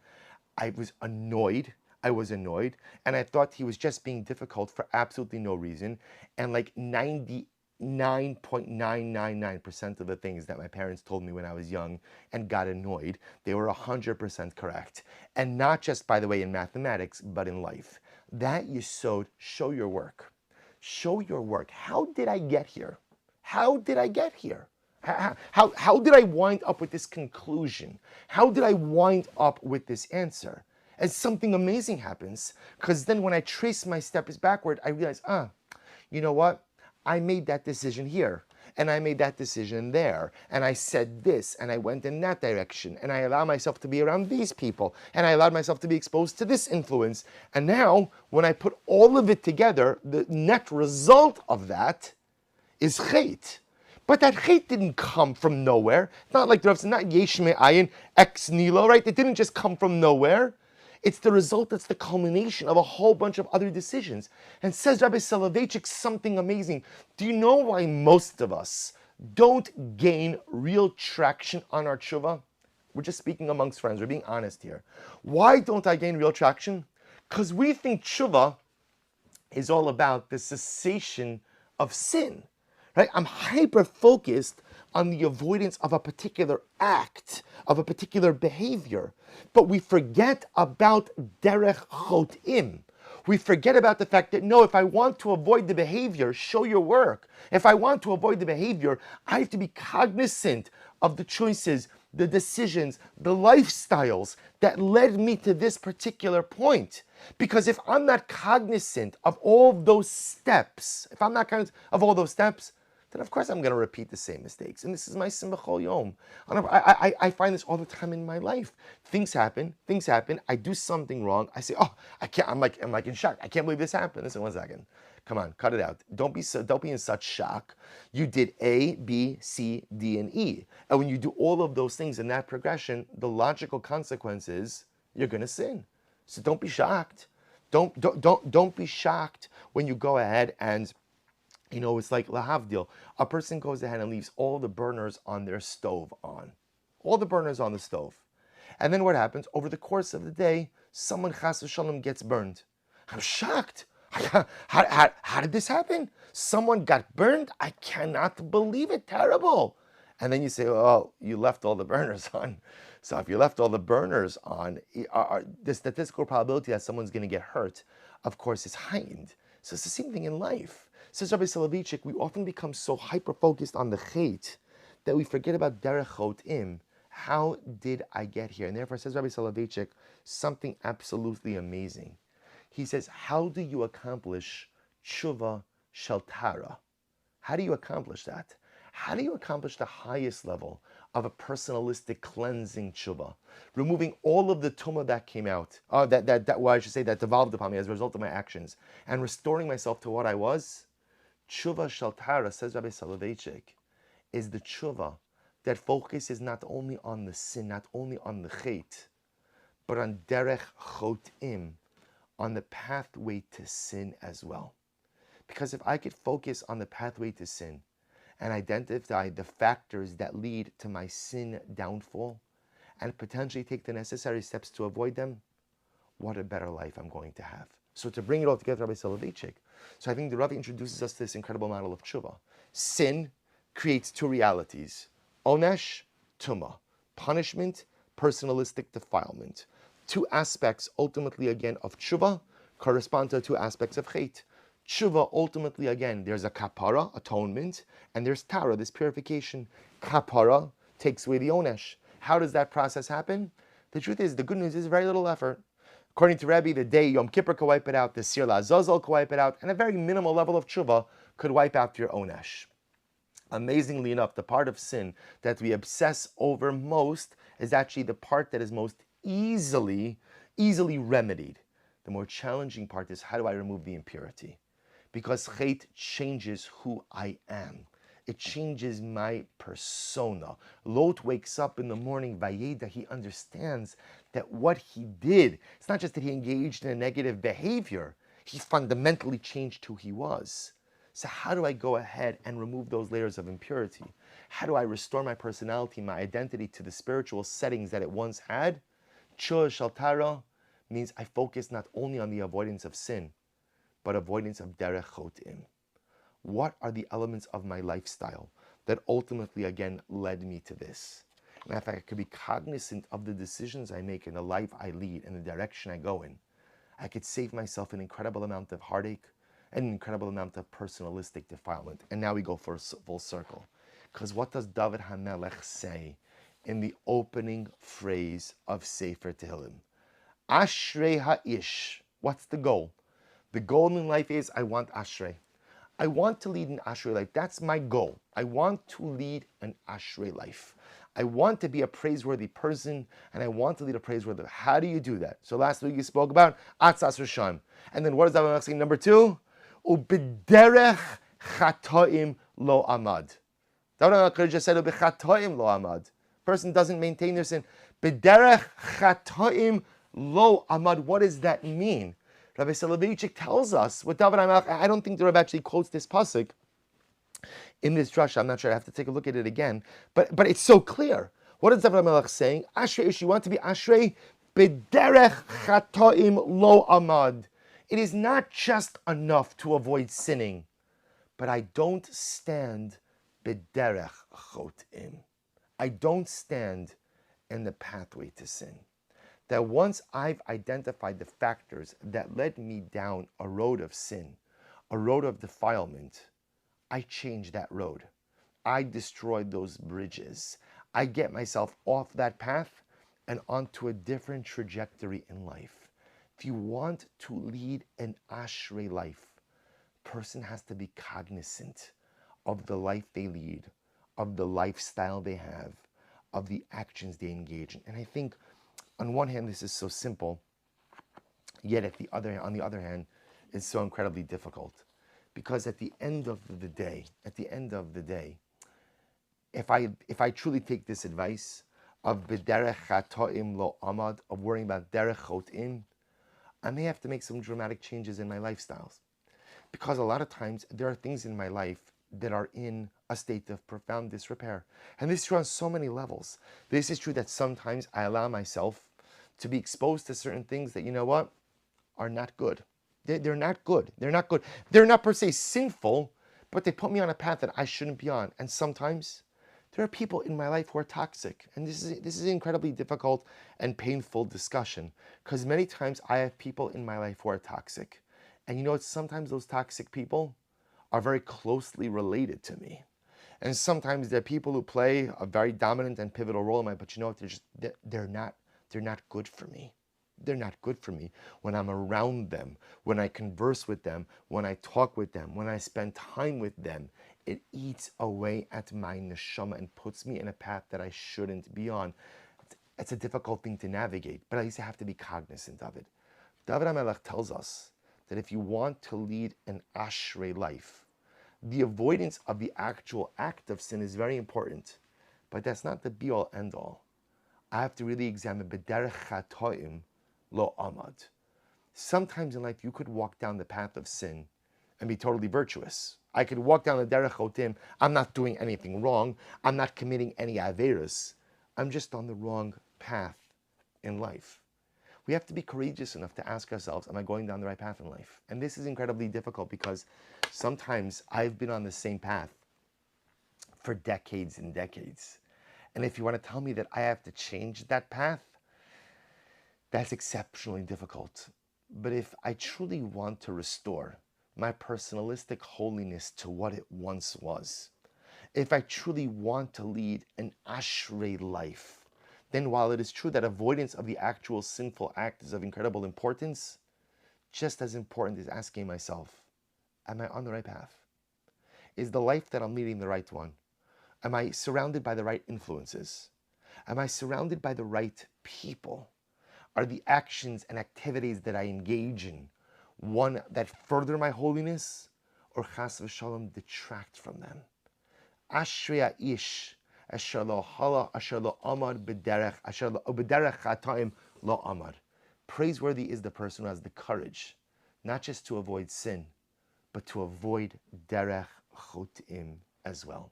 I was annoyed, and I thought he was just being difficult for absolutely no reason. And like 99.999% of the things that my parents told me when I was young and got annoyed, they were 100% correct. And not just, by the way, in mathematics, but in life. That yesod, show your work. Show your work. How did I get here? How did I get here? How did I wind up with this conclusion? How did I wind up with this answer? And something amazing happens, because then when I trace my steps backward, I realize, you know what? I made that decision here, and I made that decision there, and I said this, and I went in that direction, and I allowed myself to be around these people, and I allowed myself to be exposed to this influence. And now, when I put all of it together, the net result of that is chait. But that chait didn't come from nowhere. It's not like there's not yesh me'ayin ex nilo, right? It didn't just come from nowhere. It's the result, it's the culmination of a whole bunch of other decisions. And says Rabbi Soloveitchik something amazing. Do you know why most of us don't gain real traction on our tshuva? We're just speaking amongst friends, we're being honest here. Why don't I gain real traction? Because we think tshuva is all about the cessation of sin. Right? I'm hyper-focused on the avoidance of a particular act, of a particular behavior. But we forget about derech chotim. We forget about the fact that, no, if I want to avoid the behavior, show your work. If I want to avoid the behavior, I have to be cognizant of the choices, the decisions, the lifestyles that led me to this particular point. Because if I'm not cognizant of all those steps, then of course I'm going to repeat the same mistakes. And this is my simcha chol yom. I find this all the time in my life. Things happen. I do something wrong. I say, I can't. I'm like in shock. I can't believe this happened. Listen, 1 second. Come on, cut it out. Don't be in such shock. You did A, B, C, D, and E. And when you do all of those things in that progression, the logical consequence is you're going to sin. So don't be shocked. Don't be shocked when you go ahead and, you know, it's like lahavdil. A person goes ahead and leaves all the burners on their stove on. All the burners on the stove. And then what happens? Over the course of the day, someone chas v'shalom gets burned. I'm shocked. How did this happen? Someone got burned? I cannot believe it. Terrible. And then you say, well, you left all the burners on. So if you left all the burners on, the statistical probability that someone's going to get hurt, of course, is heightened. So it's the same thing in life. Says Rabbi Soloveitchik, we often become so hyper-focused on the chait that we forget about derech chotim. How did I get here? And therefore, says Rabbi Soloveitchik, something absolutely amazing. He says, how do you accomplish tshuva shel Tahara? How do you accomplish that? How do you accomplish the highest level of a personalistic cleansing tshuva, removing all of the tumah that came out, that devolved upon me as a result of my actions, and restoring myself to what I was? Tshuva shel Tahara, says Rabbi Soloveitchik, is the tshuva that focuses not only on the sin, not only on the chait, but on derech chotim, on the pathway to sin as well. Because if I could focus on the pathway to sin and identify the factors that lead to my sin downfall and potentially take the necessary steps to avoid them, what a better life I'm going to have. So to bring it all together, Rabbi Soloveitchik, so I think the Rabbi introduces us to this incredible model of tshuva. Sin creates two realities: onesh, tuma, punishment, personalistic defilement. Two aspects, ultimately again, of tshuva correspond to two aspects of chet. Tshuva, ultimately again, there's a kapara, atonement, and there's tara, this purification. Kapara takes away the onesh. How does that process happen? The truth is, the good news is very little effort. According to Rebbe, the day Yom Kippur could wipe it out, the Sir La'Azazel could wipe it out, and a very minimal level of tshuva could wipe out your onesh. Amazingly enough, the part of sin that we obsess over most is actually the part that is most easily remedied. The more challenging part is, how do I remove the impurity? Because chet changes who I am. It changes my persona. Lot wakes up in the morning, Vayeda, he understands that what he did, it's not just that he engaged in a negative behavior, he fundamentally changed who he was. So how do I go ahead and remove those layers of impurity? How do I restore my personality, my identity to the spiritual settings that it once had? Tshuva shaltara means I focus not only on the avoidance of sin, but avoidance of derech chotim. What are the elements of my lifestyle that ultimately, again, led me to this? And if I could be cognizant of the decisions I make and the life I lead and the direction I go in, I could save myself an incredible amount of heartache and an incredible amount of personalistic defilement. And now we go for a full circle. Because what does David HaMelech say in the opening phrase of Sefer Tehillim? Ashrei ha'ish. What's the goal? The goal in life is, I want Ashrei. I want to lead an Ashrei life. That's my goal. I want to lead an Ashrei life. I want to be a praiseworthy person, and I want to lead a praiseworthy life. How do you do that? So last week you spoke about Atzas Rishon. And then what does that say? Number 2, U'b'derech chatoim lo amad. David could have just said U'b'chatoim lo amad. Person doesn't maintain their sin. B'derech chatoim lo amad. What does that mean? Rabbi Soloveitchik tells us what David HaMelech, I don't think the Rebbe actually quotes this pasuk in this drasha. I'm not sure. I have to take a look at it again. But it's so clear. What is David HaMelech saying? Ashrei, if you want to be Ashrei, b'derech chatoim lo amad. It is not just enough to avoid sinning, but I don't stand b'derech chotim. I don't stand in the pathway to sin. That once I've identified the factors that led me down a road of sin, a road of defilement, I change that road. I destroy those bridges. I get myself off that path and onto a different trajectory in life. If you want to lead an Ashrei life, a person has to be cognizant of the life they lead, of the lifestyle they have, of the actions they engage in. And I think on one hand, this is so simple, yet on the other hand, it's so incredibly difficult. Because at the end of the day, if I truly take this advice of b'derech chatoim lo amad, of worrying about derech chotim, I may have to make some dramatic changes in my lifestyles. Because a lot of times there are things in my life that are in a state of profound disrepair. And this is true on so many levels. This is true that sometimes I allow myself to be exposed to certain things that, you know what, are not good. They're not good. They're not good. They're not per se sinful, but they put me on a path that I shouldn't be on. And sometimes there are people in my life who are toxic. And this is an incredibly difficult and painful discussion, because many times I have people in my life who are toxic. And you know what? Sometimes those toxic people are very closely related to me. And sometimes there are people who play a very dominant and pivotal role in my life, but you know what? They're not good for me. They're not good for me. When I'm around them, when I converse with them, when I talk with them, when I spend time with them, it eats away at my neshama and puts me in a path that I shouldn't be on. It's a difficult thing to navigate, but I used to have to be cognizant of it. David HaMelech tells us that if you want to lead an Ashrei life, the avoidance of the actual act of sin is very important, but that's not the be-all, end-all. I have to really examine b'derech chatoim lo amad. Sometimes in life you could walk down the path of sin and be totally virtuous. I could walk down the derech chotim. I'm not doing anything wrong. I'm not committing any averus. I'm just on the wrong path in life. We have to be courageous enough to ask ourselves, am I going down the right path in life? And this is incredibly difficult because sometimes I've been on the same path for decades and decades. And if you want to tell me that I have to change that path, that's exceptionally difficult. But if I truly want to restore my personalistic holiness to what it once was, if I truly want to lead an ashrei life, then while it is true that avoidance of the actual sinful act is of incredible importance, just as important is asking myself, am I on the right path? Is the life that I'm leading the right one? Am I surrounded by the right influences? Am I surrounded by the right people? Are the actions and activities that I engage in one that further my holiness, or chas v'shalom detract from them? Ashrei ish asher lo hala asher lo amad b'derech asher lo b'derech chataim lo amad. Praiseworthy is the person who has the courage, not just to avoid sin, but to avoid derech chotim as well.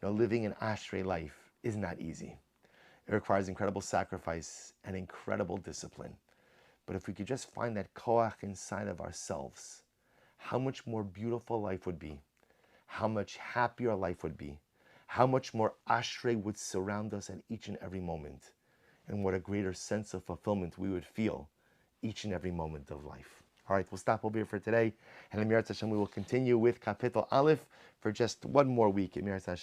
Living an ashrei life is not easy. It requires incredible sacrifice and incredible discipline. But if we could just find that koach inside of ourselves, how much more beautiful life would be, how much happier life would be, how much more ashrei would surround us at each and every moment, and what a greater sense of fulfillment we would feel each and every moment of life. All right, we'll stop over here for today, and in Mirat Hashem we will continue with Kapitel Aleph for just one more week in Mirat Hashem.